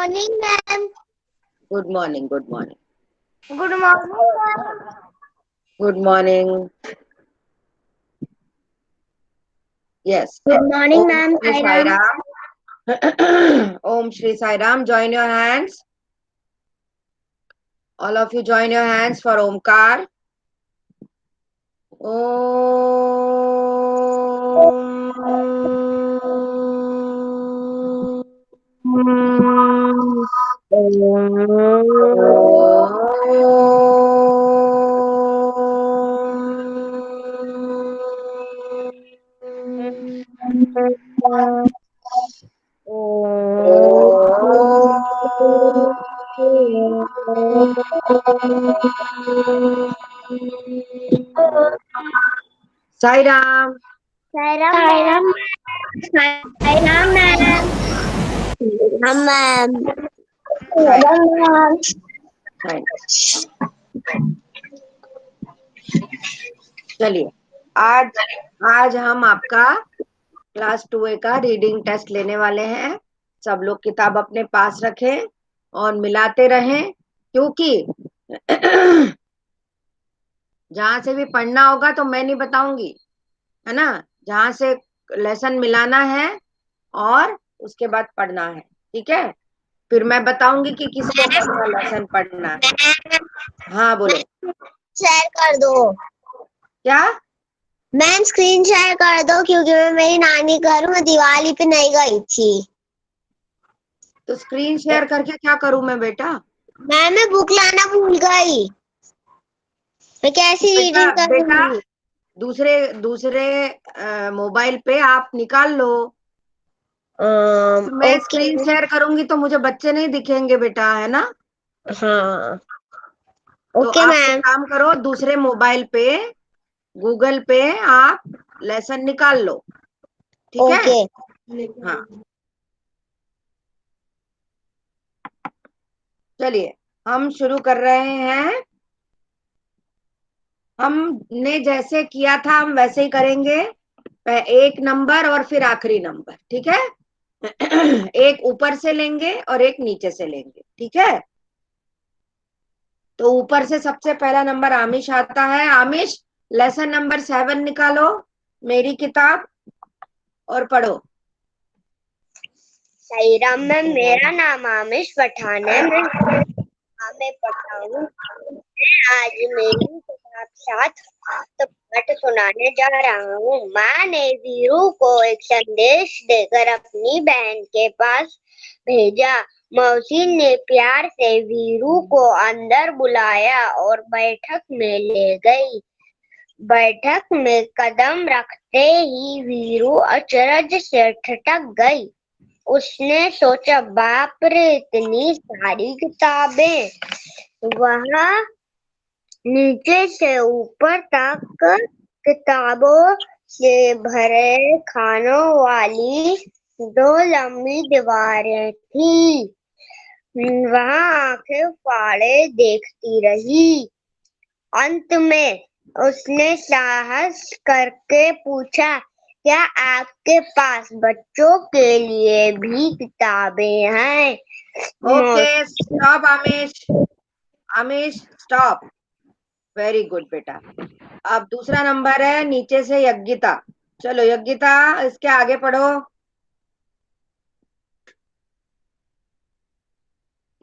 morning, ma'am. Good morning. Good morning. Good morning, ma'am. Good morning. Yes. Good morning, Om ma'am. Shri Sai Sai Ram. Ram. Om Shri Sai Ram. Join your hands. All of you join your hands for Omkar. Om. Sai Ram. Sai Ram, Sai Ram, ma'am. Ma'am. Sai. Ma'am. Sai. चलिए आज आज हम आपका class 2A का reading test लेने वाले हैं। सब लोग किताब अपने पास रखें और मिलाते रहें, क्योंकि जहां से भी पढ़ना होगा तो मैं नहीं बताऊंगी, है ना। जहां से लेसन मिलाना है और उसके बाद पढ़ना है, ठीक है। फिर मैं बताऊंगी कि किसको कौन सा लेसन पढ़ना है। हाँ बोलो। शेयर कर दो। क्या? मैम स्क्रीन शेयर कर दो क्योंकि मैं मेरी नानी घर में दिवाली पे नहीं गई थी। तो स्क्रीन शेयर करके क्या करूं मैं बेटा? मैम मैं बुक लाना भूल गई। मैं कैसी बेटा रीडिंग बेटा करूंगी? दूसरे दूसरे मोबाइल पे आप निकाल लो। तो मैं ओके। स्क्रीन शेयर करूंगी तो मुझे बच्चे नहीं दिखेंगे बेटा, है ना। हाँ। तो ओके आप एक मैम। काम करो, दूसरे मोबाइल पे गूगल पे आप लेसन निकाल लो, ठीक है। ओके। हाँ चलिए हम शुरू कर रहे हैं। हमने जैसे किया था हम वैसे ही करेंगे। एक नंबर और फिर आखिरी नंबर, ठीक है। एक ऊपर से लेंगे और एक नीचे से लेंगे, ठीक है। तो ऊपर से सबसे पहला नंबर आमिश आता है। आमिश लेसन नंबर 7 निकालो, मेरी किताब, और पढ़ो। सही राम मैम, मेरा नाम आमिश पठान है। मैं पठाऊं। आज मेरी किताब साथ तो पाठ सुनाने जा रहा हूँ। माँ ने वीरू को एक संदेश देकर अपनी बहन के पास भेजा। मौसी ने प्यार से वीरू को अंदर बुलाया और बैठक में ले गई। बैठक में कदम रखते ही वीरू अचरज से ठिठक गई। उसने सोचा, बाप रे, इतनी सारी किताबें! वहाँ नीचे से ऊपर तक किताबों से भरे खानों वाली दो लंबी दीवारें थी। वहाँ आंखें फाड़े देखती रही। अंत में उसने साहस करके पूछा, क्या आपके पास बच्चों के लिए भी किताबें हैं? Okay stop Aamish. Aamish stop. Very good बेटा। अब दूसरा नंबर है नीचे से यज्ञिता। चलो यज्ञिता इसके आगे पढ़ो।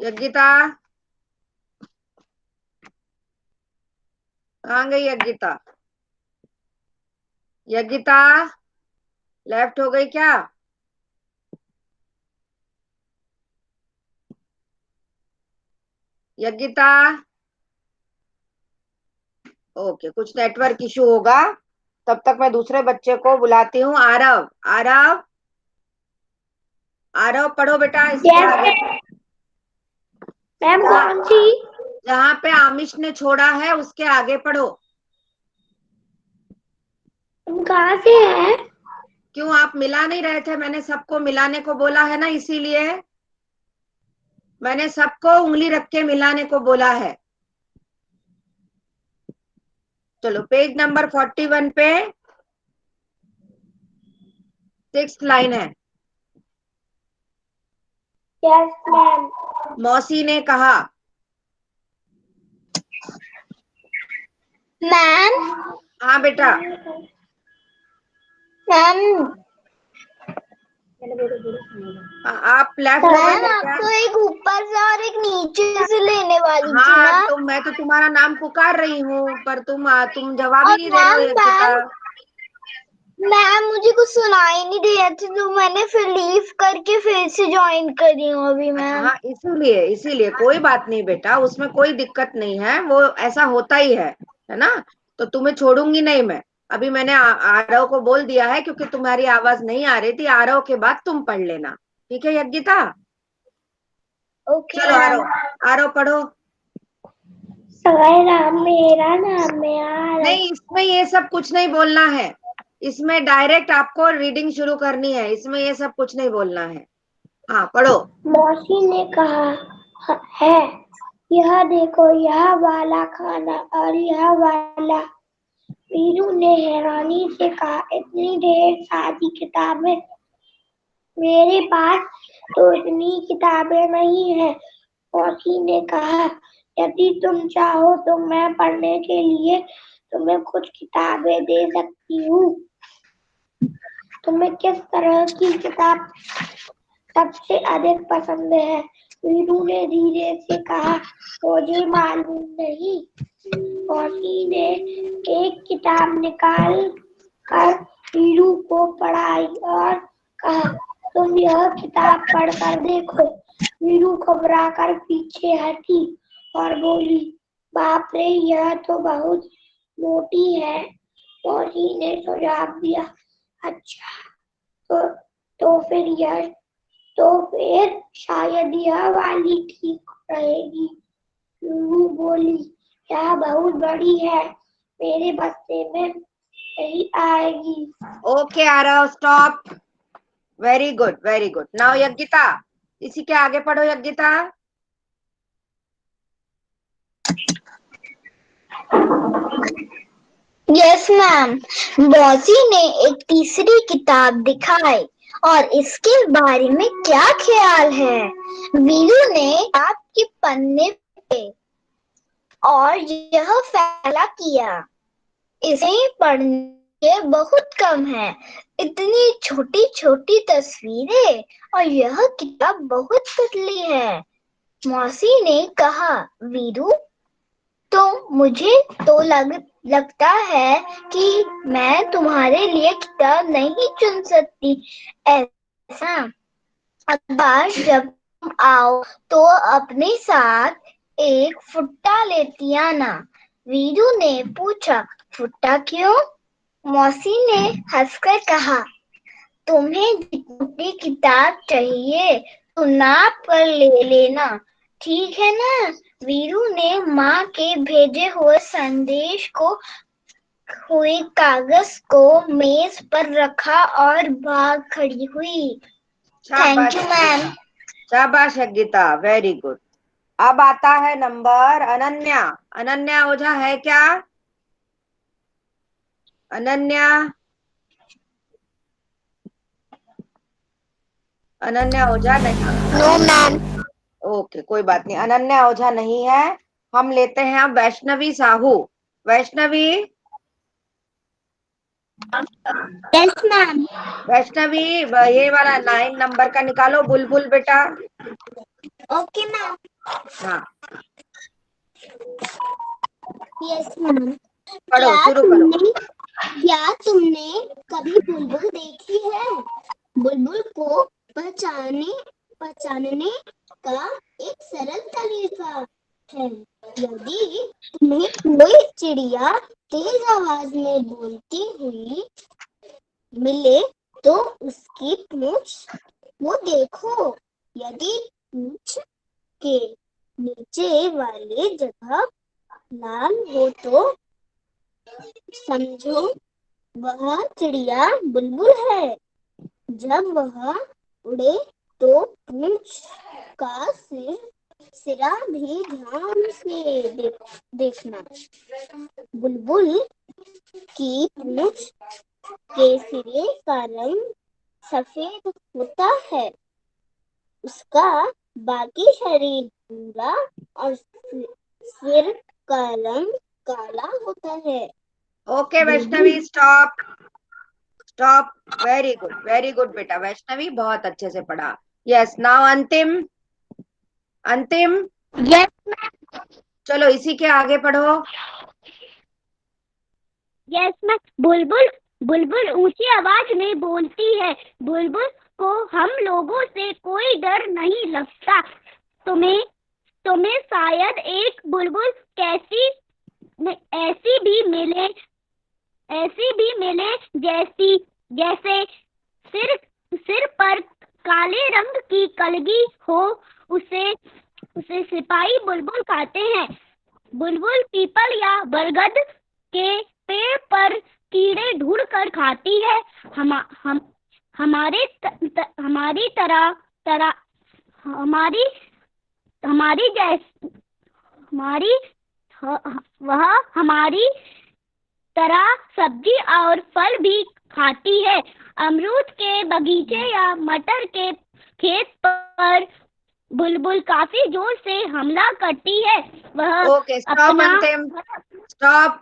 यज्ञिता कहाँ गई यज्ञिता? यज्ञिता लेफ्ट हो गई क्या? यज्ञिता ओके, कुछ नेटवर्क इशू होगा। तब तक मैं दूसरे बच्चे को बुलाती हूँ। आरव, आरव, आरव पढ़ो बेटा इसके आगे। मैम कौन सी? जहाँ पे आमिश ने छोड़ा है उसके आगे पढ़ो। तुम कहाँ से हैं? क्यों आप मिला नहीं रहे थे? मैंने सबको मिलाने को बोला है ना, इसीलिए मैंने सबको उंगली रख के मिलाने को बोला है। चलो पेज नंबर 41 पे 6th लाइन है। Yes ma'am. मौसी ने कहा। मैम। हाँ बेटा। मैम। आप लेफ्ट हो मैम गए आप क्या? तो एक ऊपर से और एक नीचे से लेने वाली थी हाँ ना। तो मैं तो तुम्हारा नाम पुकार रही हूँ, पर तुम जवाब ही और नहीं दे रहे हो यज्ञिता। मैम मुझे कुछ सुनाई नहीं दे रहा था तो मैंने फिर लीव करके फिर से ज्वाइन करी हूँ अभी अच्छा मैम। हाँ, इसीलिए इसीलिए कोई बात नहीं बेटा, उसमें कोई दिक्कत नहीं है, वो ऐसा होता ही है ना। तो तुम्हें छोड़ूंगी नहीं मैं। अभी मैंने आरव को बोल दिया है, क्योंकि तुम्हारी आवाज नहीं आ रही थी। आरव के बाद तुम पढ़ लेना, ठीक है यज्ञिता? ओके चलो मैम। आरव, आरव पढ़ो। सवेरा मेरा नाम है आरव। नहीं, इसमें ये सब कुछ नहीं बोलना है। इसमें डायरेक्ट आपको रीडिंग शुरू करनी है, इसमें ये सब कुछ नहीं बोलना है। हाँ पढ़ो। मौसी ने कहा है, यह देखो यह वाला खाना और यह वाला। वीरू ने हैरानी से कहा, इतनी ढेर सारी किताबें? मेरे पास तो इतनी किताबें नहीं है। मौसी ने कहा, यदि तुम चाहो तो मैं पढ़ने के लिए तुम्हें कुछ किताबें दे सकती हूँ। तुम्हें किस तरह की किताब सबसे अधिक पसंद है? वीरू ने धीरे से कहा, मुझे मालूम नहीं। मौसी ने एक किताब निकाल कर वीरू को पढ़ाई और कहा, तुम यह किताब पढ़कर देखो। वीरू घबरा कर पीछे हटी और बोली, बाप रे यह तो बहुत मोटी है। मौसी ने सुझाव दिया, अच्छा तो, तो फिर शायद यह वाली ठीक रहेगी। वीरू बोली, यह बहुत बड़ी है, मेरे बस्ते में नहीं आएगी। Okay Aarav, stop. Very good, very good. Now Yagyita, इसी के आगे पढ़ो यज्ञिता। Yes ma'am. मौसी ने एक तीसरी किताब दिखाई और इसके बारे में क्या ख्याल है? वीरू ने आपके पन्ने पे और यह फैसला किया, इसे पढ़ने बहुत कम है। इतनी छोटी छोटी तस्वीरें और यह किताब बहुत पतली है। मौसी ने कहा, वीरू तो मुझे तो लगता है कि मैं तुम्हारे लिए किताब नहीं चुन सकती। ऐसा अखबार जब तुम आओ तो अपने साथ एक फुट्टा लेती आना। वीरू ने पूछा, फुट्टा क्यों? मौसी ने हंसकर कहा, तुम्हें जितनी किताब चाहिए तो नाप कर ले लेना, ठीक है ना? वीरू ने माँ के भेजे हुए संदेश को हुए कागज को मेज पर रखा और भाग खड़ी हुई। थैंक शाबाश यू मैम। यज्ञिता, शाबाश यज्ञिता, वेरी गुड। अब आता है नंबर अनन्या। अनन्या ओझा है क्या? अनन्या, अनन्या ओझा नहीं। No ma'am. ओके कोई बात नहीं, अनन्या ओझा नहीं है। हम लेते हैं अब वैष्णवी साहू। Vaishnavi, yes ma'am. वैष्णवी, ये वाला 9 नंबर का निकालो, बुलबुल बेटा। Okay ma'am. हाँ यस मैम। पढ़ो, शुरू करो। क्या तुमने कभी बुलबुल देखी है? बुलबुल को पहचानने का एक सरल तरीका है। यदि तुम्हें कोई चिड़िया तेज आवाज में बोलती हुई मिले तो उसकी पूंछ वो देखो। यदि पूंछ के नीचे वाली जगह लाल हो तो समझो वह चिड़िया बुलबुल है। जब वह उड़े तो पूंछ का सिरा भी ध्यान से देखना। बुलबुल की पूंछ के सिरे का रंग सफेद होता है। उसका बाकी शरीर भूरा और सिर का रंग काला होता है। Okay Vaishnavi, stop stop. Very good बेटा वैष्णवी, बहुत अच्छे से पढ़ा। यस, नाउ अंतिम। अंतिम, यस चलो इसी के आगे पढ़ो। Yes ma'am. बुलबुल बुलबुल ऊंची आवाज में बोलती है। बुलबुल को हम लोगों से कोई डर नहीं लगता। तुम्हें तुम्हें शायद एक बुलबुल कैसी ऐसी भी मिले जैसी जैसे सिर सिर पर काले रंग की कलगी हो। उसे उसे सिपाही बुलबुल कहते हैं। बुलबुल पीपल या बरगद के पेड़ पर कीड़े ढूंढ कर खाती है। हम हमारे हमारी तरह तरह हमारी हमारी जैसी हमारी वह हमारी तरह सब्जी और फल भी खाती है। अमरूद के बगीचे या मटर के खेत पर बुलबुल काफी जोर से हमला करती है। वह ओके स्टॉप अंतिम, स्टॉप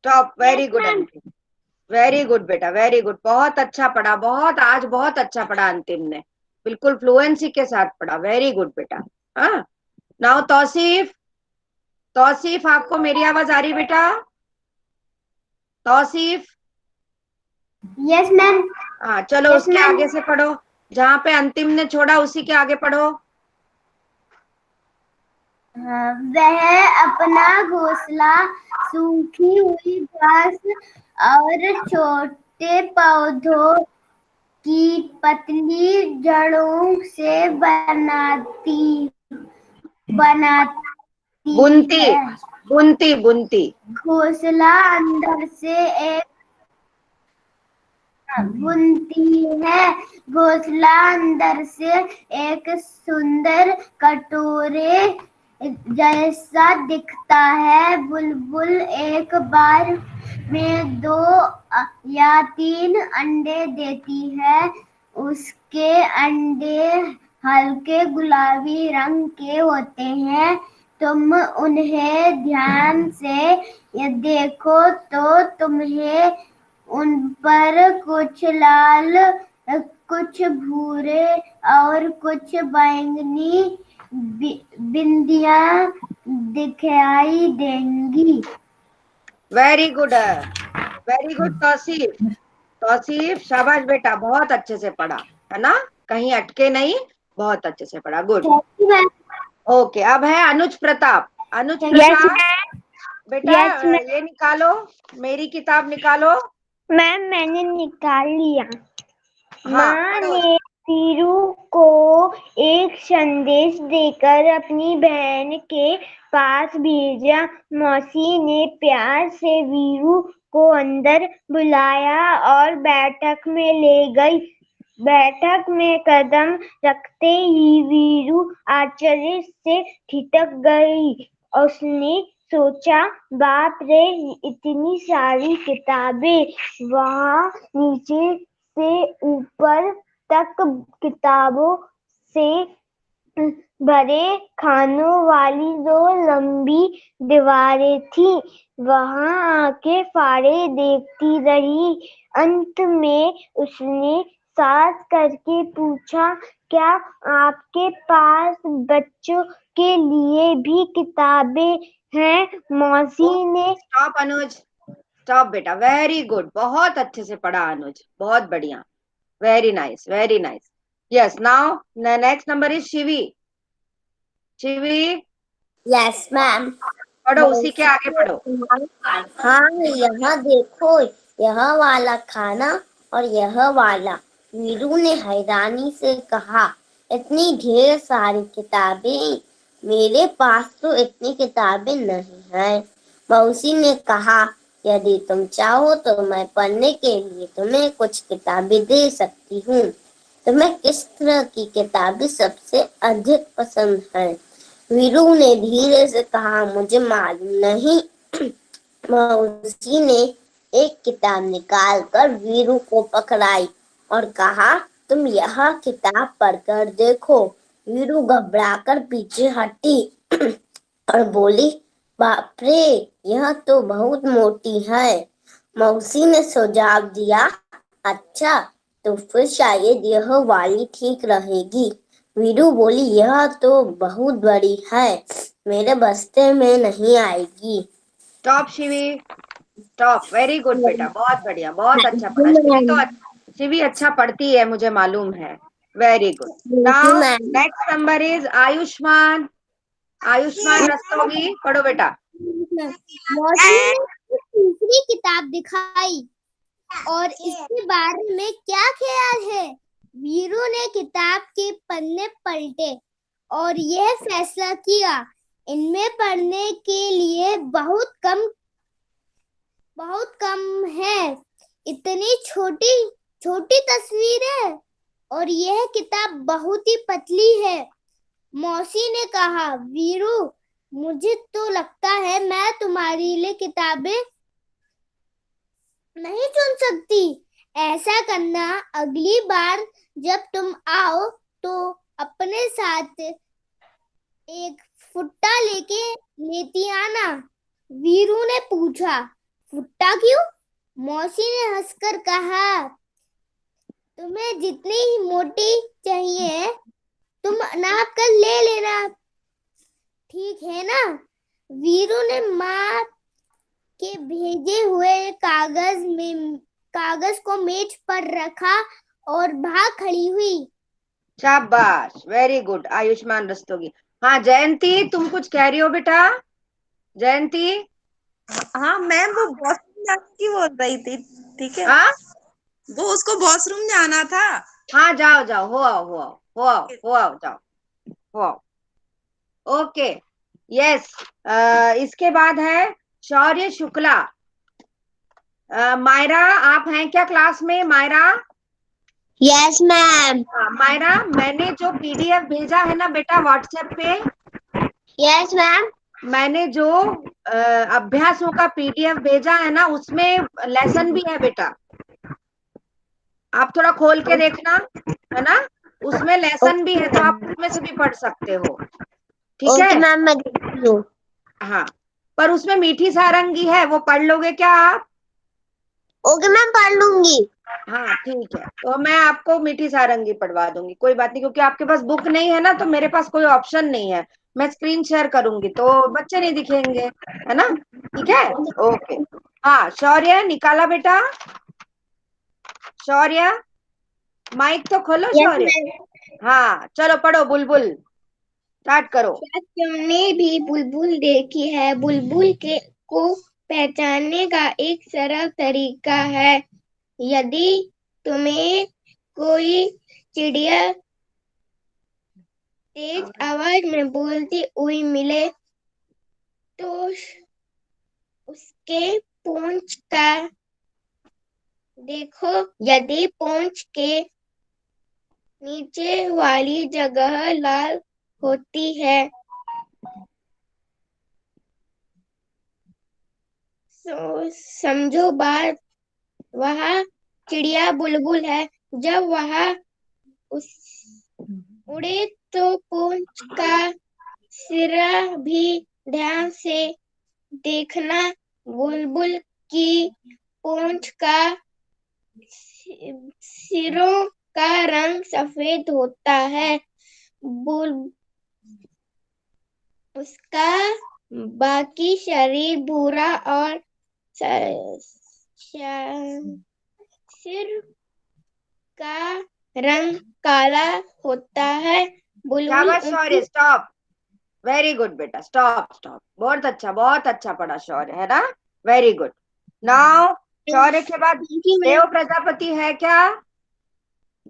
स्टॉप। वेरी गुड अंतिम, वेरी गुड बेटा, वेरी गुड। बहुत अच्छा पढ़ा, आज बहुत अच्छा पढ़ा अंतिम ने, बिल्कुल फ्लुएंसी के साथ पढ़ा। वेरी गुड बेटा। हाँ, नाउ तौसीफ। तौसीफ, आपको मेरी आवाज आ रही बेटा? Tauseef, yes ma'am. हाँ चलो Yes, उसके ma'am. आगे से पढ़ो, जहाँ पे अंतिम ने छोड़ा उसी के आगे पढ़ो। वह अपना घोंसला सूखी हुई घास और छोटे पौधों की पतली जड़ों से बनाती बुनती है। बुनती बुनती। घोंसला अंदर से एक बुनती है। घोंसला अंदर से एक सुंदर कटोरे जैसा दिखता है। बुलबुल एक बार में 2 या 3 अंडे देती है। उसके अंडे हल्के गुलाबी रंग के होते हैं। तुम उन्हें ध्यान से देखो तो तुम्हें उन पर कुछ लाल, कुछ भूरे और कुछ बैंगनी बिंदियां दिखाई देंगी। Very good, very good Tauseef. Tauseef शाबाश बेटा, बहुत अच्छे से पढ़ा, है ना, कहीं अटके नहीं, बहुत अच्छे से पढ़ा। गुड। ओके, अब है अनुज प्रताप। अनुज प्रताप बेटा, यस मैम। ये निकालो, मेरी किताब निकालो। मैम मैंने निकाल लिया। हाँ माँ पढ़ो। ने वीरू को एक संदेश देकर अपनी बहन के पास भेजा। मौसी ने प्यार से वीरू को अंदर बुलाया और बैठक में ले गई। बैठक में कदम रखते ही वीरू आश्चर्य से ठिठक गई। उसने सोचा, बाप रे, इतनी सारी किताबें! वहाँ नीचे से ऊपर तक किताबों से भरे खानों वाली 2 लंबी दीवारें थी। वहां आके फाड़े देखती रही। अंत में उसने सास करके पूछा, क्या आपके पास बच्चों के लिए भी किताबें हैं? मौसी ने स्टॉप अनुज, स्टॉप बेटा। वेरी गुड, बहुत अच्छे से पढ़ा अनुज, बहुत बढ़िया। Very nice, very nice. Yes, now next number is Shivi. Shivi yes ma'am. पढ़ो, उसी के आगे पढ़ो। हाँ, यहाँ देखो, यह वाला खाना और यह वाला। वीरू ने हैरानी से कहा, इतनी ढेर सारी किताबें! मेरे पास तो इतनी किताबें नहीं हैं। मौसी ने कहा, यदि तुम चाहो तो मैं पढ़ने के लिए तुम्हें कुछ किताबें दे सकती हूँ। तुम्हें किस तरह की किताबें सबसे अधिक पसंद है? वीरू ने धीरे से कहा, मुझे मालूम नहीं। मौसी ने एक किताब निकालकर वीरू को पकड़ाई और कहा, तुम यह किताब पढ़कर देखो। वीरू घबराकर पीछे हटी और बोली, बाप रे, यह तो बहुत मोटी है। मौसी ने सुझाव दिया, अच्छा, तो फिर शायद यह वाली ठीक रहेगी। वीरू बोली, यह तो बहुत बड़ी है, मेरे बस्ते में नहीं आएगी। Stop Shivi, stop. Very good बेटा, बहुत बढ़िया, बहुत अच्छा पढ़ा। शिवी अच्छा पढ़ती है, मुझे मालूम है। Very good. Now next number is Ayushman. Ayushman Rastogi, पढ़ो बेटा। मौसी ने तीसरी किताब दिखाई और इसके बारे में क्या ख्याल है। वीरू ने किताब के पन्ने पलटे और यह फैसला किया, इनमें पढ़ने के लिए बहुत कम है। इतनी छोटी छोटी तस्वीर है और यह किताब बहुत ही पतली है। मौसी ने कहा, वीरू, मुझे तो लगता है मैं तुम्हारे लिए किताबें नहीं चुन सकती। ऐसा करना, अगली बार जब तुम आओ तो अपने साथ एक फुट्टा लेती आना। वीरू ने पूछा, फुट्टा क्यों? मौसी ने हंसकर कहा, तुम्हें जितनी मोटी चाहिए तुम नाप कर ले लेना, ठीक है ना। वीरू ने माँ के भेजे हुए कागज को मेज पर रखा और भाग खड़ी हुई। शाबाश, वेरी गुड आयुष्मान रस्तोगी। हाँ जयंती, तुम कुछ कह रही हो बेटा? जयंती। हाँ मैम, वो वॉशरूम जाने की बोल रही थी। ठीक है, हाँ वो उसको वॉशरूम जाना था। हाँ, जाओ जाओ, हो आओ, हो आओ, हो आओ, हो आओ, जाओ, हो आओ। Okay, yes. इसके बाद है शौर्य शुक्ला। मायरा, आप हैं क्या क्लास में? मायरा। Yes ma'am. मायरा, मैंने जो पीडीएफ भेजा है ना बेटा व्हाट्सएप पे, यस मैम। मैंने जो अभ्यासों का पीडीएफ भेजा है ना, उसमें लेसन भी है बेटा। आप थोड़ा खोल के देखना, है ना, उसमें लेसन भी है, तो आप उसमें से भी पढ़ सकते हो। ठीक है ओके मैम, मैं देखती हूँ। हाँ, पर उसमें मीठी सारंगी है, वो पढ़ लोगे क्या आप? ओके मैम, पढ़ लूंगी। हाँ ठीक है, तो मैं आपको मीठी सारंगी पढ़वा दूंगी, कोई बात नहीं, क्योंकि आपके पास बुक नहीं है ना, तो मेरे पास कोई ऑप्शन नहीं है। मैं स्क्रीन शेयर करूंगी तो बच्चे नहीं दिखेंगे, है ना। ठीक है, ओके। हाँ शौर्य, निकाला बेटा? शौर्य, माइक तो खोलो यस शौर्य। मैम। हाँ चलो पढ़ो, बुलबुल स्टार्ट करो। क्या तुमने भी बुलबुल देखी है? बुलबुल के को पहचानने का एक सरल तरीका है। यदि तुम्हें कोई चिड़िया तेज आवाज में बोलती हुई मिले तो उसके पूंछ का देखो। यदि पूंछ के नीचे वाली जगह लाल होती है तो समझो बात, वह चिड़िया बुलबुल है। जब वह उस उड़े तो पूंछ का सिरा भी ध्यान से देखना। बुलबुल की पूंछ का सिरों का रंग सफेद होता है। बुल उसका बाकी शरीर भूरा और सिर का रंग काला होता है। बुलबुल शाबाश शौर्य, स्टॉप। वेरी गुड बेटा, स्टॉप स्टॉप, बहुत अच्छा पढ़ा शौर्य, है ना। Very good. नाउ शौर्य के बाद देव प्रजापति है क्या?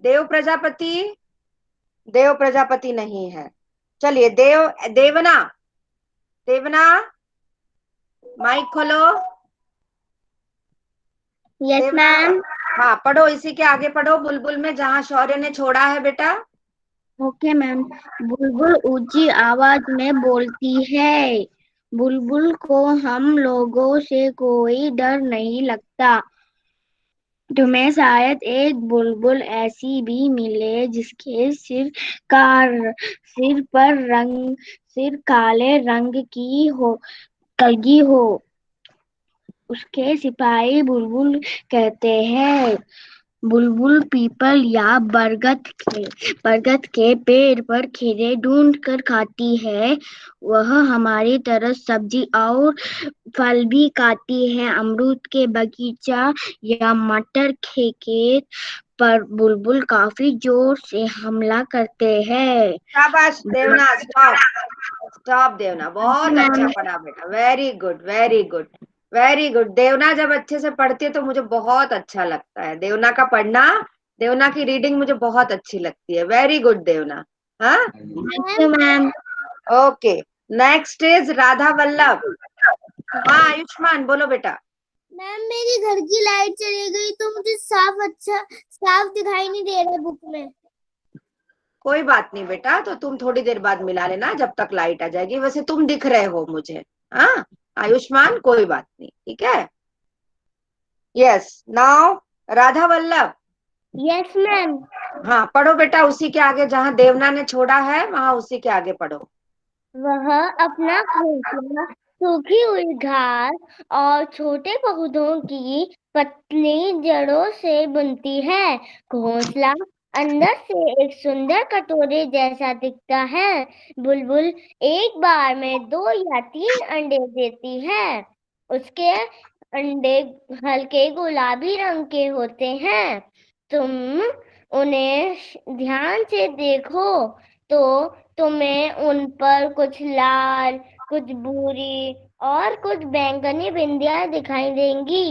देव प्रजापति? देव प्रजापति नहीं है। चलिए देवना। देवना, माइक खोलो। यस देवना, मैम। हाँ पढ़ो, इसी के आगे पढ़ो, बुलबुल में जहाँ शौर्य ने छोड़ा है बेटा। Okay ma'am. बुलबुल ऊंची आवाज में बोलती है। बुलबुल को हम लोगों से कोई डर नहीं लगता। तुम्हें शायद एक बुलबुल ऐसी भी मिले जिसके सिर काले रंग की हो कलगी हो। उसके सिपाही बुलबुल कहते हैं। बुलबुल पीपल या बरगद के पेड़ पर खीरे ढूंढ कर खाती है। वह हमारी तरह सब्जी और फल भी खाती है। अमरूद के बगीचा या मटर के खेत पर बुलबुल काफी जोर से हमला करते हैं। शाबाश देवना, स्टॉप स्टॉप देवना, बहुत अच्छा पढ़ा बेटा, very good very good very good. Devna जब अच्छे से पढ़ती है तो मुझे बहुत अच्छा लगता है। देवना का पढ़ना, देवना की रीडिंग मुझे बहुत अच्छी लगती है। Very good Devna. हाँ, ma'am. Okay. Next is Radha Vallabh. हाँ आयुष्मान, बोलो बेटा। मैम मेरी घर की लाइट चली गई तो मुझे साफ दिखाई नहीं दे रहा बुक में। कोई बात नहीं बेटा, तो तुम थोड़ी देर बाद मिला लेना जब तक लाइट आ जाएगी। वैसे तुम दिख रहे हो मुझे। हाँ आयुष्मान, कोई बात नहीं, ठीक है। Yes, now Radha Vallabh. Yes ma'am. हाँ पढ़ो बेटा, उसी के आगे जहाँ देवना ने छोड़ा है वहां उसी के आगे पढ़ो। वह अपना घोंसला सूखी हुई घास और छोटे पौधों की पतली जड़ों से बुनती है। घोंसला अंदर से एक सुंदर कटोरे जैसा दिखता है। बुलबुल एक बार में 2 या 3 अंडे देती है। उसके अंडे हल्के गुलाबी रंग के होते हैं। तुम उन्हें ध्यान से देखो तो तुम्हें उन पर कुछ लाल, कुछ भूरी और कुछ बैंगनी बिंदियां दिखाई देंगी।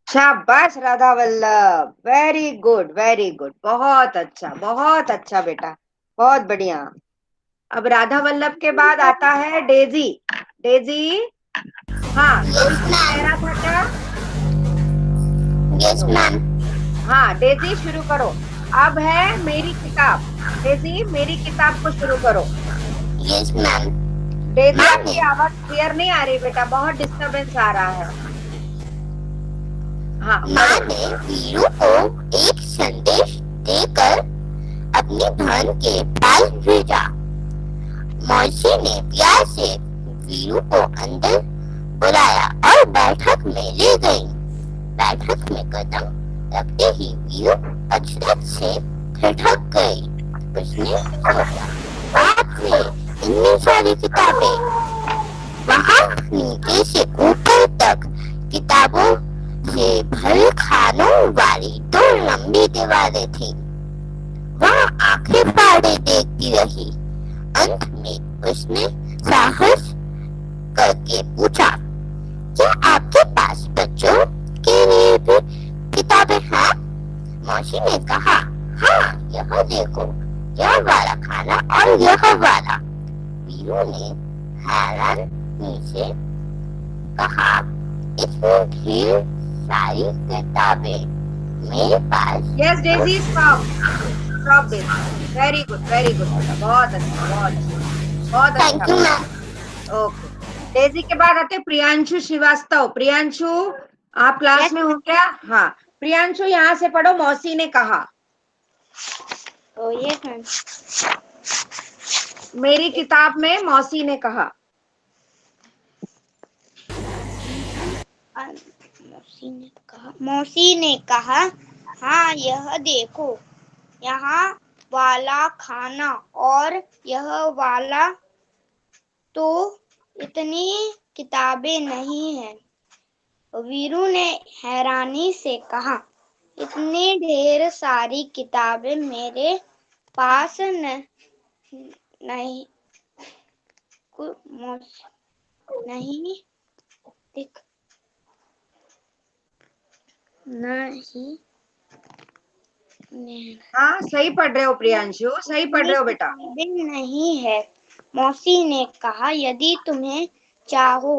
शाबाश Radha Vallabh, very good very good, बहुत अच्छा बेटा, बहुत बढ़िया। अब राधा वल्लभ के बाद आता है डेजी। डेजी, हाँ डेजी कह रहा था क्या? Yes ma'am. हाँ डेजी शुरू करो। अब है मेरी किताब। डेजी मेरी किताब को शुरू करो। Yes ma'am. डेजी आपकी आवाज क्लियर नहीं आ रही बेटा, बहुत डिस्टरबेंस आ रहा है। हाँ माँ ने वीरू को एक संदेश देकर अपनी बहन के पास भेजा। मौसी ने प्यार से वीरू को अंदर बुलाया और बैठक में ले गई। बैठक में कदम रखते ही वीरू अचरज से ठिठक गई। उसने सोचा, बाप रे, इतनी सारी किताबें। वहाँ नीचे से ऊपर तक किताबों से भरे खानों वाली 2 लंबी दीवारें थी। वहाँ आंखें फाड़े देखती रही। अंत में उसने साहस करके पूछा, क्या आपके पास बच्चों के लिए भी किताबें हैं? मौसी ने कहा, हाँ, यह देखो, यह वाला खाना और यह वाला। वीरू ने हैरानी से कहा, इतनी ढेर सारी किताबें मेरे पास। Yes Daisy, stop Daisy, very good बेटा, बहुत अच्छा thank you ma'am. Okay. Daisy के बाद आते प्रियांशु श्रीवास्तव। प्रियांशु, आप क्लास में हो क्या? हाँ प्रियांशु, यहाँ से पढ़ो, मौसी ने कहा। Yes ma'am. मेरी किताब में मौसी ने कहा। मौसी ने कहा, हाँ यह देखो, यहाँ वाला खाना और यह वाला, तो इतनी किताबें नहीं है। वीरू ने हैरानी से कहा, इतनी ढेर सारी किताबें मेरे पास नहीं नहीं हाँ सही पढ़ रहे हो प्रियांशु, सही पढ़ रहे हो बेटा। नहीं है। मौसी ने कहा, यदि तुम्हें चाहो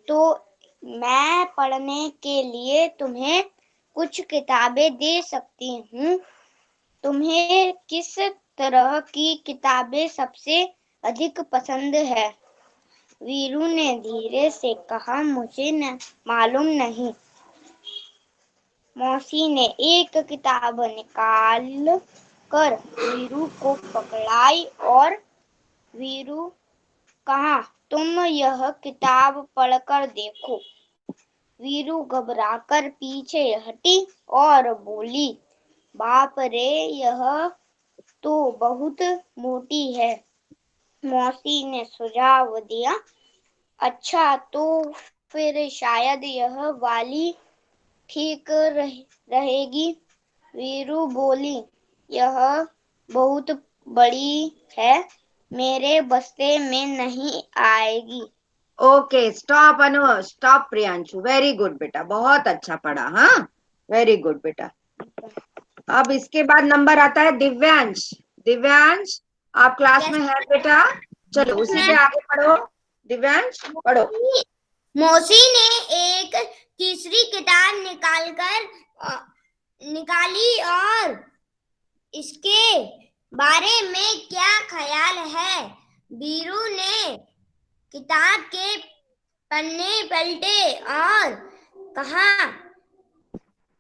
तो मैं पढ़ने के लिए तुम्हें कुछ किताबें दे सकती हूँ। तुम्हें किस तरह की किताबें सबसे अधिक पसंद है? वीरू ने धीरे से कहा, मुझे मालूम नहीं। मौसी ने एक किताब निकाल कर वीरू को पकड़ाई और वीरू कहा, तुम यह किताब पढ़कर देखो। वीरू घबराकर पीछे हटी और बोली, बाप रे, यह तो बहुत मोटी है। मौसी ने सुझाव दिया, अच्छा तो फिर शायद यह वाली ठीक रहेगी। वीरू बोली, यह बहुत बड़ी है, मेरे बस्ते में नहीं आएगी। ओके, स्टॉप अनु, स्टॉप प्रियांशु, वेरी गुड बेटा, बहुत अच्छा पढ़ा। हाँ, वेरी गुड बेटा। अब इसके बाद नंबर आता है दिव्यांश। दिव्यांश, आप क्लास में है बेटा? चलो उसी से आगे पढ़ो। दिव्यांश पढ़ो। मौसी ने एक तीसरी किताब निकाली और इसके बारे में क्या ख्याल है? वीरू ने किताब के पन्ने पलटे और कहा,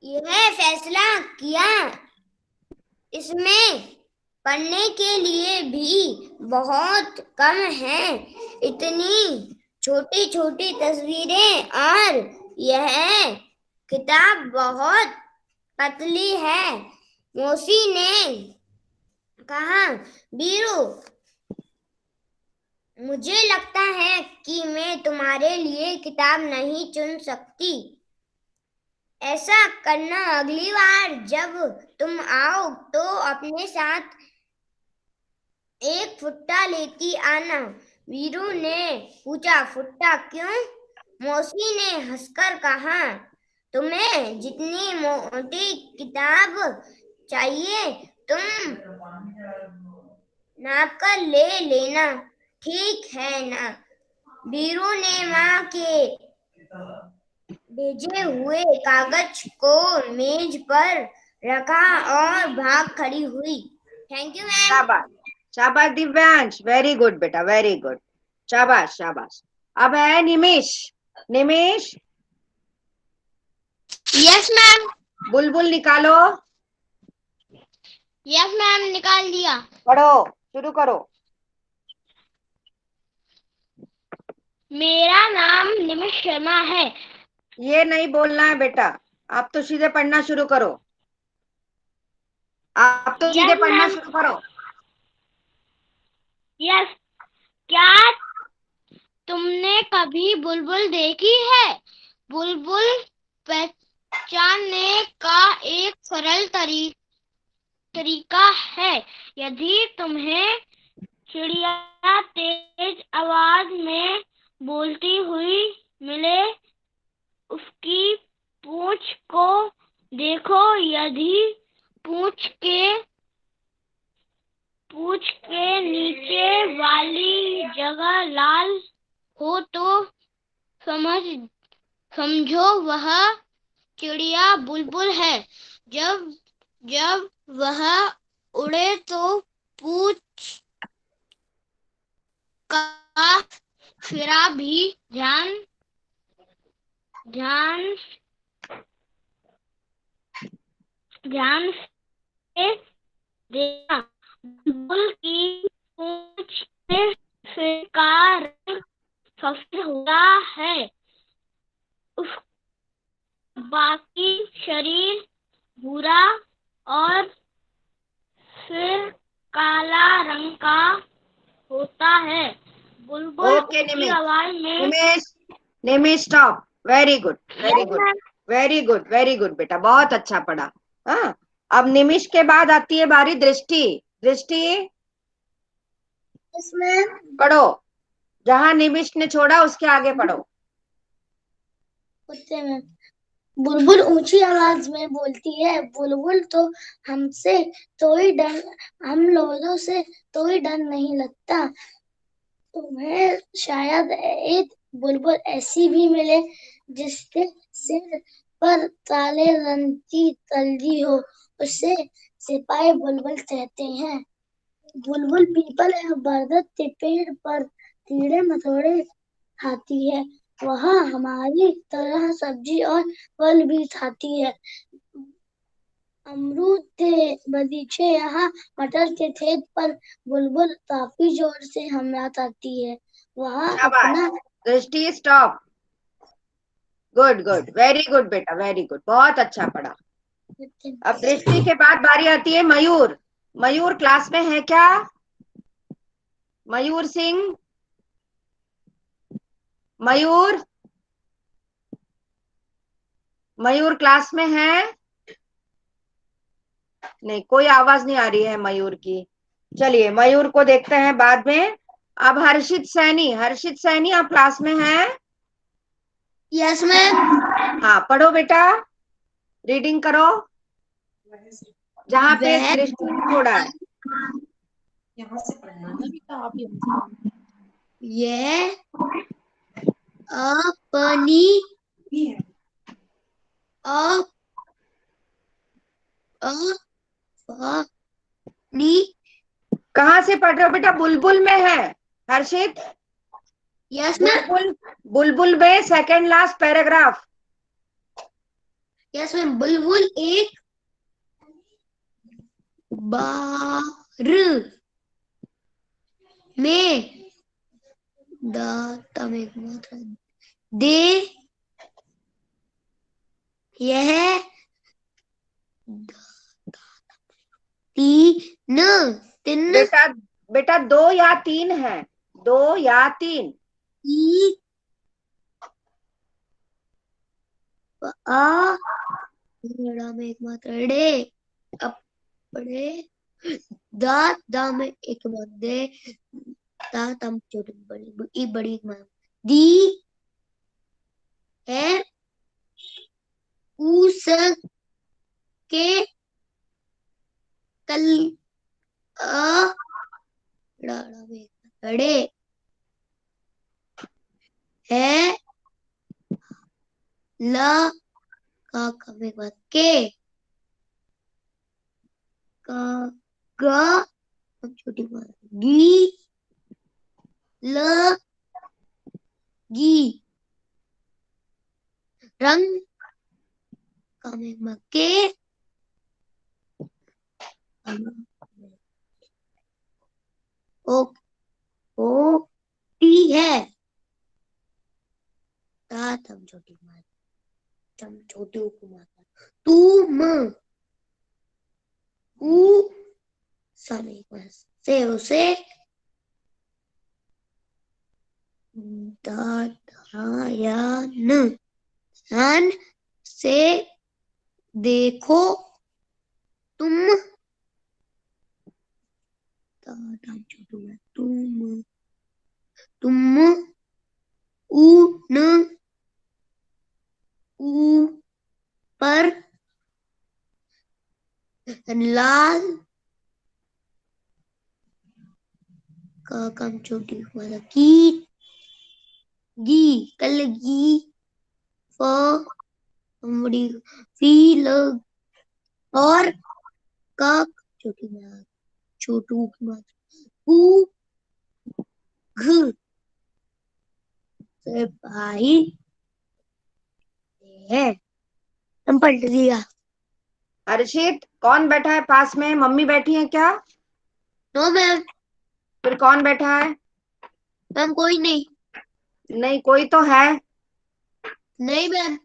यह फैसला किया, इसमें पढ़ने के लिए भी बहुत कम है। इतनी छोटी छोटी तस्वीरें और यह किताब बहुत पतली है। मौसी ने कहा, वीरू, मुझे लगता है कि मैं तुम्हारे लिए किताब नहीं चुन सकती। ऐसा करना, अगली बार जब तुम आओ तो अपने साथ एक फुट्टा लेती आना। वीरू ने पूछा, फुट्टा क्यों? मौसी ने हंसकर कहा, तुम्हें जितनी मोटी किताब चाहिए तुम नाप कर ले लेना, ठीक है ना? वीरू ने माँ के भेजे हुए कागज को मेज पर रखा और भाग खड़ी हुई। Thank you ma'am. शाबाश, शाबाश दिव्यांश, वेरी गुड बेटा, वेरी गुड, शाबाश शाबाश। अब है निमिष। निमिष, यस मैम। बुलबुल निकालो। यस मैम, निकाल दिया। पढ़ो, शुरू करो। मेरा नाम निमिष शर्मा है। ये नहीं बोलना है बेटा, आप तो सीधे पढ़ना शुरू करो। आप तो सीधे Yes, पढ़ना ma'am. शुरू करो। यस, क्या तुमने कभी बुलबुल देखी है? बुलबुल पहचानने का एक सरल तरीका है। यदि तुम्हें चिड़िया तेज आवाज में बोलती हुई मिले, उसकी पूंछ को देखो। यदि पूंछ के नीचे वाली जगह लाल हो तो समझो वह चिड़िया बुलबुल है। जब वह उड़े तो पूंछ का फिरा भी ध्यान से देखना। बुलबुल की पूंछ में फिर का रंग सफेद होता है, उस बाकी शरीर भूरा और फिर काला रंग का होता है। बुलबुल ओके ऊंची आवाज में Nimish stop, very good, very good, very good, very good बेटा, बहुत अच्छा पढ़ा। हाँ, अब निमिष के बाद आती है बारी दृष्टि। दृष्टि, इसमें पढ़ो, जहां निमिष ने छोड़ा उसके आगे पढ़ो। बुलबुल ऊंची आवाज में बोलती है, बुलबुल तो हम लोगों से तो ही डर नहीं लगता। तुम्हें शायद एक बुलबुल ऐसी भी मिले जिसके सिर पर काले रंग की तलजी हो, उसे सिपाही बुलबुल कहते हैं। बुलबुल पीपल या बरगद के पेड़ पर कीड़े मकोड़े खाती है। वह हमारी तरह सब्जी और फल भी खाती है। अमरूद थे बगीचे यहाँ, मटर के खेत पर बुलबुल काफी जोर से हमला करती है। वह अपना दृष्टि stop. Good good, very good बेटा, वेरी गुड, बहुत अच्छा पढ़ा। अब दृष्टि के बाद बारी आती है मयूर। मयूर क्लास में है क्या? मयूर सिंह, मयूर, मयूर क्लास में है? नहीं, कोई आवाज नहीं आ रही है मयूर की। चलिए मयूर को देखते हैं बाद में। अब हर्षित सैनी, हर्षित सैनी आप क्लास में हैं? Yes ma'am. हाँ पढ़ो बेटा, रीडिंग करो जहाँ पे वह दृष्टि ने छोड़ा है। यहाँ से पढ़ना ना बेटा, आप यहाँ यह अपनी भी है। अप अपनी कहाँ से पढ़ रहे हो बेटा? बुलबुल में है हर्षित? Yes ma'am. बुलबुल, बुलबुल में second last paragraph. Yes ma'am. बुलबुल एक बार में दाता में एक मात्रा दे, यह तीन तीन बेटा बेटा 2 या 3 है, 2 या 3। ई आ में एक मात्रा डे, अपने दा में एक मात्रा दे, ता तम छोटी बड़ी बड़ी एक मात्रा दी है, उस के कल में खड़े है, ला का कमे मत के का गा हम छोटी मात्रा गी ल गी रंग कमे मत के ओ ओ टी है, ता तम छोटी मात्रा तम छोटी उपमात्रा तुम उ समय से उसे ध्यान से देखो तुम तुम उन ऊपर लाल का कम छोटी वाला की गी कल गी बड़ी फील और का छोटी मात्रा छोटू की मात्रा ऊ घ से भाई है। हम पलट दिया। हर्षित कौन बैठा है पास में? मम्मी बैठी है क्या? No ma'am. फिर कौन बैठा है? मैम कोई नहीं। नहीं, कोई तो है। नहीं मैम।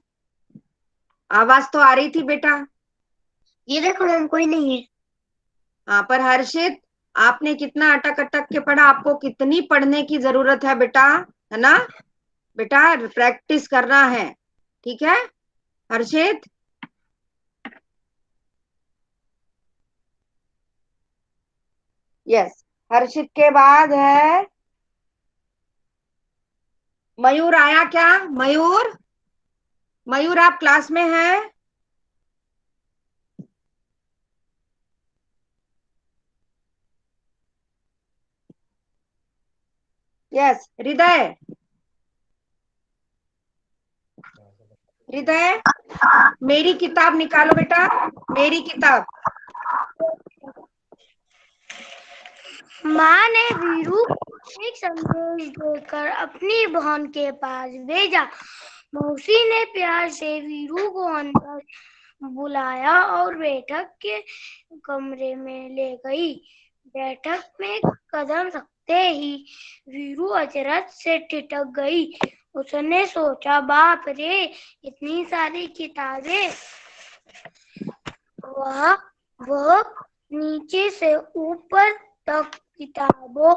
आवाज तो आ रही थी बेटा। ये देखो मैम कोई नहीं है। हाँ पर हर्षित, आपने कितना अटक अटक के पढ़ा, आपको कितनी पढ़ने की जरूरत है बेटा, है ना बेटा? प्रैक्टिस करना है, ठीक है हर्षित? यस। हर्षित के बाद है मयूर। आया क्या मयूर? मयूर आप क्लास में हैं? यस। हृदय, हृदय मेरी किताब निकालो बेटा, मेरी किताब। माँ ने वीरू को एक संदेश देकर अपनी बहन के पास भेजा। मौसी ने प्यार से वीरू को अंदर बुलाया और बैठक के कमरे में ले गई। बैठक में कदम रखते ही वीरू अचरज से ठिठक गई। उसने सोचा, बाप रे, इतनी सारी किताबें। वह नीचे से ऊपर तक किताबों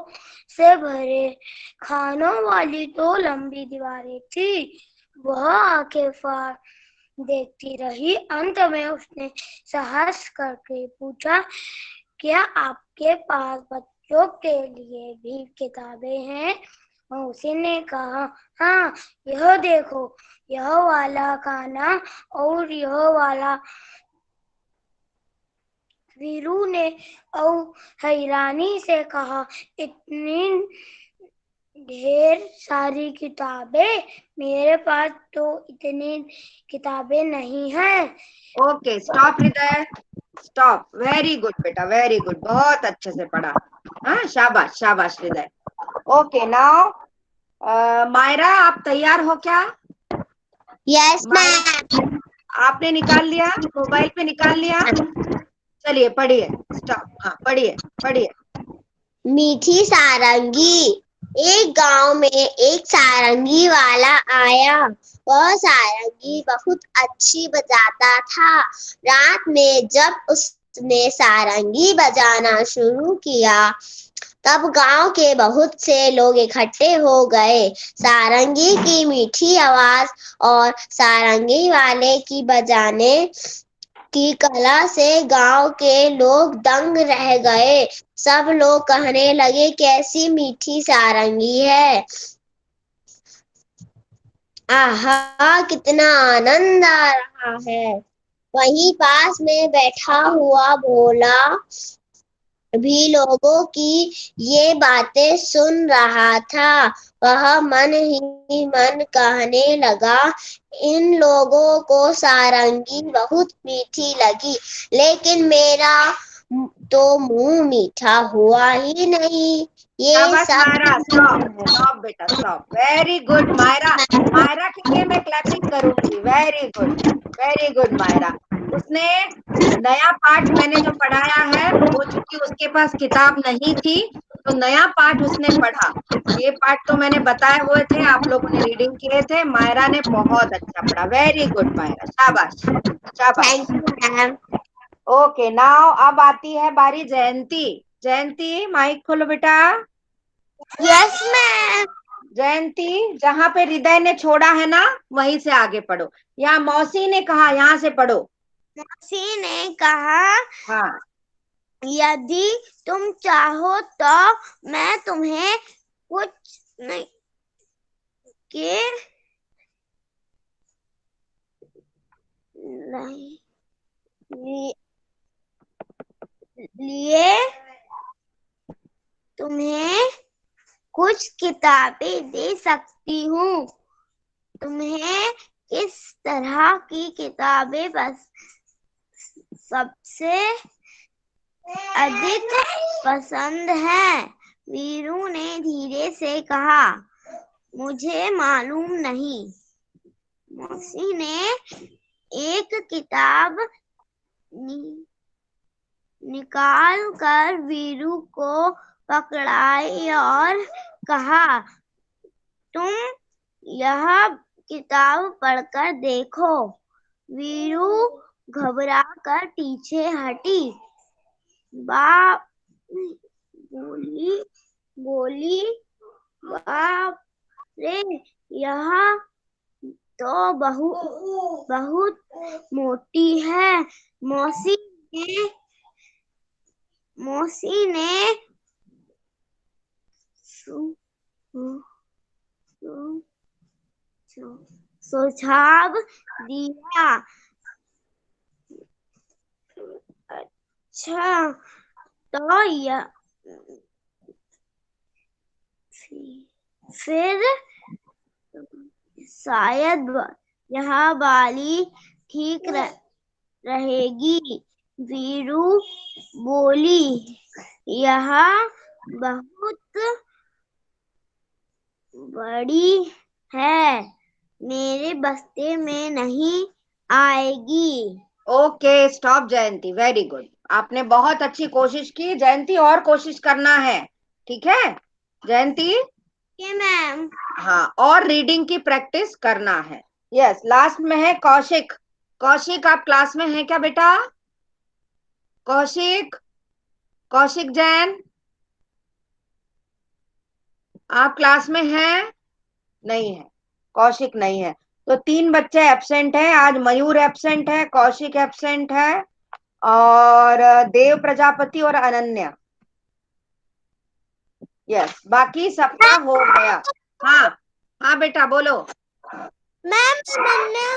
से भरे खानों वाली 2 लंबी दीवारें थी। वह आंखें फाड़ देखती रही। अंत में उसने साहस करके पूछा, क्या आपके पास बच्चों के लिए भी किताबें हैं? उसी ने कहा, हाँ, यह देखो, यह वाला कान्हा और यह वाला। वीरू ने और हैरानी से कहा, इतनी ढेर सारी किताबें? मेरे पास तो इतनी किताबें नहीं हैं। ओके, स्टॉप हृदय, स्टॉप। वेरी गुड बेटा, वेरी गुड, बहुत अच्छे से पढ़ा। हाँ, शाबाश शाबाश हृदय। ओके, नाउ मायरा, आप तैयार हो क्या? Yes Myra, ma'am. आपने निकाल लिया, मोबाइल पे निकाल लिया? चलिए पढ़िए, स्टॉप। हाँ, पढ़िए पढ़िए। मीठी सारंगी। एक गांव में एक सारंगी वाला आया। वह सारंगी बहुत अच्छी बजाता था। रात में जब उसने सारंगी बजाना शुरू किया, तब गांव के बहुत से लोग इकट्ठे हो गए। सारंगी की मीठी आवाज और सारंगी वाले की बजाने की कला से गांव के लोग दंग रह गए। सब लोग कहने लगे, कैसी मीठी सारंगी है, आहा, कितना आनंद आ रहा है। वहीं पास में बैठा हुआ भोला भी लोगों की ये बातें सुन रहा था। वह मन ही मन कहने लगा, इन लोगों को सारंगी बहुत मीठी लगी, लेकिन मेरा तो मुंह मीठा हुआ ही नहीं। ये शाबाश सब मायरा, स्टॉप स्टॉप बेटा, stop. Very good Myra. Myra के लिए मैं क्लैपिंग करूंगी। Very good, very good Myra. उसने नया पाठ मैंने जो पढ़ाया है, वो चूंकि उसके पास किताब नहीं थी, तो नया पाठ उसने पढ़ा। ये पाठ तो मैंने बताए हुए थे, आप लोगों ने रीडिंग किए थे। मायरा ने बहुत अच्छा पढ़ा। वेरी गुड मायरा, शाबाश शाबाश। Thank you ma'am. Okay, now अब आती है बारी जयंती। जयंती, माइक खोलो बेटा। Yes ma'am. जयंती, जहां पे हृदय ने छोड़ा है ना, वहीं से आगे पढ़ो। यहाँ मौसी ने कहा, यहाँ से पढ़ो। मौसी ने कहा, हाँ, यदि तुम चाहो तो मैं तुम्हें कुछ नहीं के लिए तुम्हें कुछ किताबें दे सकती हूँ। तुम्हें किस तरह की किताबें बस सबसे अधिक पसंद है? वीरू ने धीरे से कहा, मुझे मालूम नहीं। मौसी ने एक किताब निकाल कर वीरू को पकड़ाई और कहा, तुम यह किताब पढ़कर देखो। वीरू घबरा कर पीछे हटी। बाप बोली, बाप रे, यह तो बहुत मोटी है। मौसी ने सुझाव दिया, अच्छा, तो फिर शायद यह वाली ठीक रहेगी। वीरू बोली, यह बहुत बड़ी है, मेरे बस्ते में नहीं आएगी। ओके स्टॉप जयंती, वेरी गुड। आपने बहुत अच्छी कोशिश की जयंती, और कोशिश करना है, ठीक है जयंती? मैम। हाँ, और रीडिंग की प्रैक्टिस करना है। यस, लास्ट में है कौशिक। कौशिक, आप क्लास में हैं क्या बेटा? कौशिक, कौशिक जैन, आप क्लास में हैं? नहीं है, कौशिक नहीं है। तो 3 बच्चे एब्सेंट हैं आज। मयूर एब्सेंट है, कौशिक एब्सेंट है, और देव प्रजापति और अनन्या। यस, बाकी सबका हो गया। हाँ हाँ बेटा बोलो। मैम अनन्या।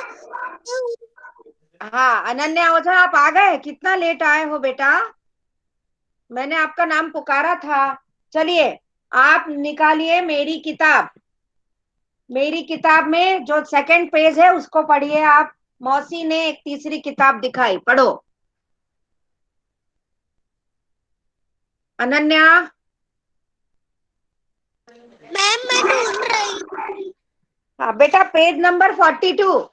हाँ अनन्या ओझा, आप आ गए? कितना लेट आए हो बेटा? मैंने आपका नाम पुकारा था। चलिए, आप निकालिए मेरी किताब। मेरी किताब में जो सेकंड पेज है उसको पढ़िए आप। मौसी ने एक तीसरी किताब दिखाई, पढ़ो अनन्या। मैम मैं ढूंढ रही। हाँ बेटा, पेज नंबर 42।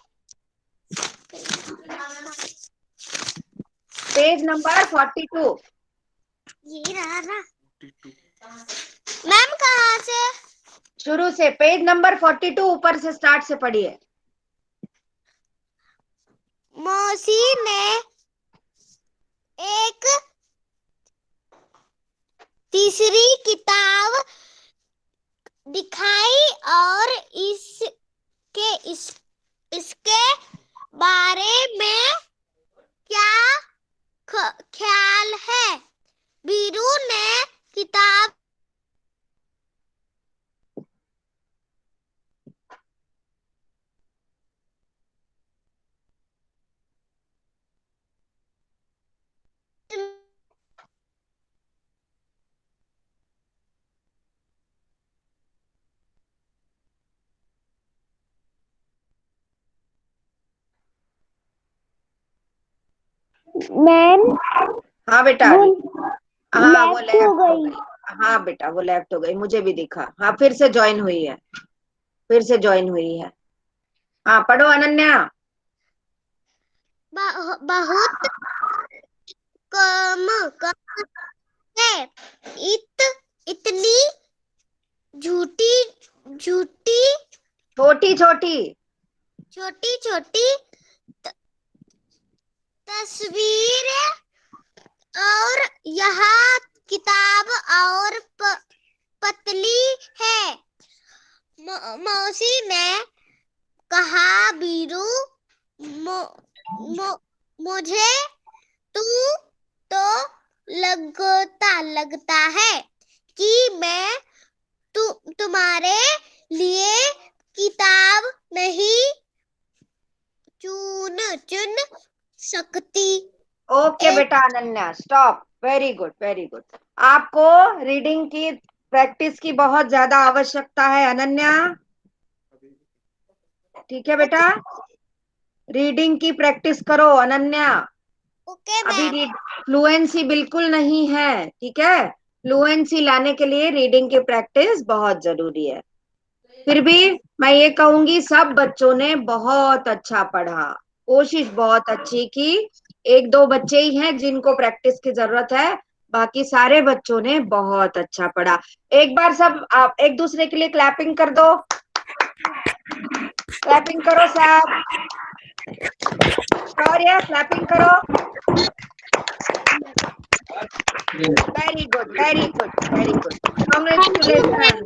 Page number 42। ये रहा ना। मैम कहाँ से? शुरू से पेज नंबर 42, ऊपर से स्टार्ट से पढ़िए। मौसी ने एक तीसरी किताब दिखाई और इसके बारे में क्या ख्याल है? बीरू ने किताब मैम हाँ बेटा, वो हाँ वो लेफ्ट हो लेफ्ट हो गई। गई। हाँ बेटा, वो लेफ्ट हो गई, मुझे भी दिखा। हाँ फिर से ज्वाइन हुई है, फिर से ज्वाइन हुई है। हाँ पढ़ो अनन्या। बहुत कम है। इतनी झूठी झूठी छोटी छोटी। छोटी छोटी तस्वीर और यह किताब और पतली है। मौसी ने कहा बीरू मुझे तू तो लगता है कि मैं तुम्हारे लिए किताब नहीं चुन सकती। ओके बेटा Ananya, stop. Very good, very good. आपको रीडिंग की प्रैक्टिस की बहुत ज्यादा आवश्यकता है अनन्या, ठीक है बेटा? रीडिंग की प्रैक्टिस करो अनन्या। ओके अभी मैम। फ्लुएंसी बिल्कुल नहीं है, ठीक है? फ्लुएंसी लाने के लिए रीडिंग की प्रैक्टिस बहुत जरूरी है। फिर भी मैं ये कहूंगी, सब बच्चों ने बहुत अच्छा पढ़ा, कोशिश बहुत अच्छी की। एक दो बच्चे ही हैं जिनको प्रैक्टिस की जरूरत है, बाकी सारे बच्चों ने बहुत अच्छा पढ़ा। एक बार सब आप एक दूसरे के लिए क्लैपिंग कर दो। क्लैपिंग करो सब, शौर्य क्लैपिंग करो। Very good, very good, very good. Congratulation,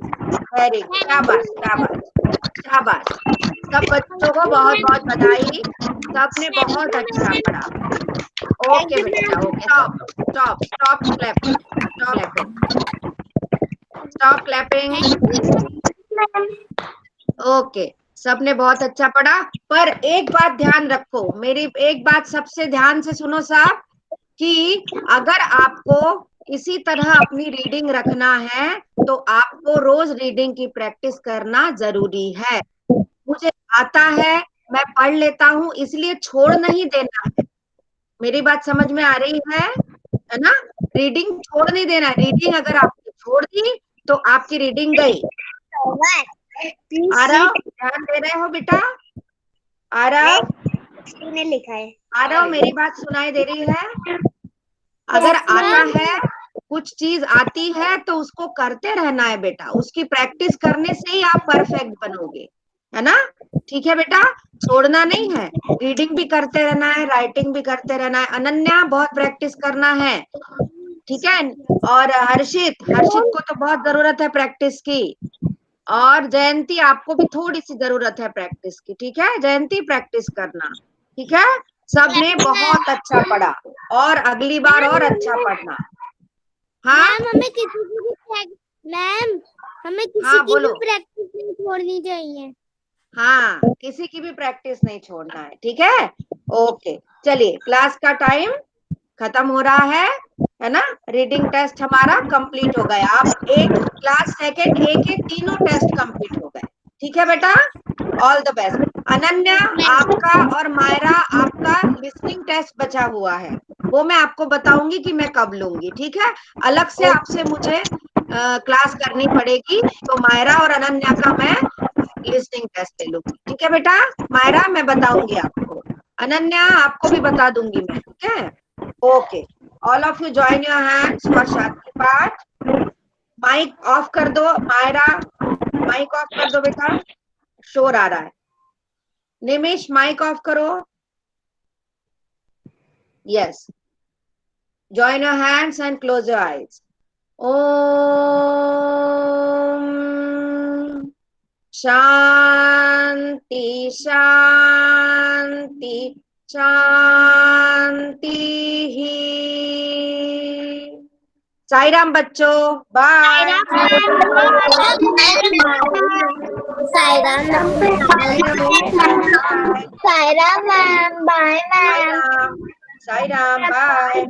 very good, शाबाश शाबाश शाबाश। सब बच्चों को बहुत बहुत बधाई, सबने बहुत अच्छा पढ़ा। थैंक ओके यू बेटा, ma'am. Okay, stop stop stop clapping, stop clapping, stop clapping. Thank you ma'am. Okay, सबने बहुत अच्छा पढ़ा। पर एक बात ध्यान रखो, मेरी एक बात सबसे ध्यान से सुनो साहब, कि अगर आपको इसी तरह अपनी रीडिंग रखना है तो आपको रोज रीडिंग की प्रैक्टिस करना जरूरी है। मुझे आता है, मैं पढ़ लेता हूँ, इसलिए छोड़ नहीं देना है। मेरी बात समझ में आ रही है ना? रीडिंग छोड़ नहीं देना। रीडिंग अगर आपने छोड़ दी तो आपकी रीडिंग गई। Please Aarav, seat. ध्यान दे रहे हो बेटा? आरव, ने लिखा है। आरव, मेरी बात सुनाई दे रही है? अगर Yes, आता ma'am. है, कुछ चीज आती है तो उसको करते रहना है बेटा, उसकी प्रैक्टिस करने से ही आप परफेक्ट बनोगे, है ना? ठीक है बेटा, छोड़ना नहीं है, रीडिंग भी करते रहना है, राइटिंग भी करते रहना है। अनन्या, बहुत प्रैक्टिस करना है, ठीक है? और हर्षित को तो बहुत जरूरत है प्रैक्टिस की। और जयंती, आपको भी थोड़ी सी जरूरत है प्रैक्टिस की, ठीक है? जयंती, प्रैक्टिस करना, ठीक है? सबने बहुत अच्छा पढ़ा, और अगली बार और अच्छा पढ़ना। हाँ मैम हमें किसी की भी मैम हमें किसी हाँ, की भी बोलो। प्रैक्टिस नहीं छोड़नी चाहिए। हाँ, किसी की भी प्रैक्टिस नहीं छोड़ना है, ठीक है? ओके, चलिए, क्लास का टाइम खत्म हो रहा है ना? रीडिंग टेस्ट हमारा कंप्लीट हो गया। अब एक क्लास सेकंड ए के तीनों टेस्ट कंप्लीट हो गए, ठीक है बेटा? All the best. अनन्या, आपका और मायरा, आपका लिसनिंग टेस्ट बचा हुआ है, वो मैं आपको बताऊंगी कि मैं कब लूंगी, ठीक है? अलग से आपसे मुझे क्लास करनी पड़ेगी, तो मायरा और अनन्या का मैं लिसनिंग टेस्ट ले लूंगी, ठीक है बेटा? मायरा, मैं बताऊंगी आपको। अनन्या, आपको भी बता दूंगी मैं, ठीक है? Okay, all of you join your hands for shanti path. Mic of कर दो मायरा, माइक ऑफ कर दो बेटा, शोर आ रहा है। निमिष, माइक ऑफ करो। Yes, join your hands and close your eyes. Om shanti shanti shanti ही। साई राम बच्चों, bye. Saira ma'am, Saira ma'am, bye Sai ma'am. Ram, Sai Ram, bye.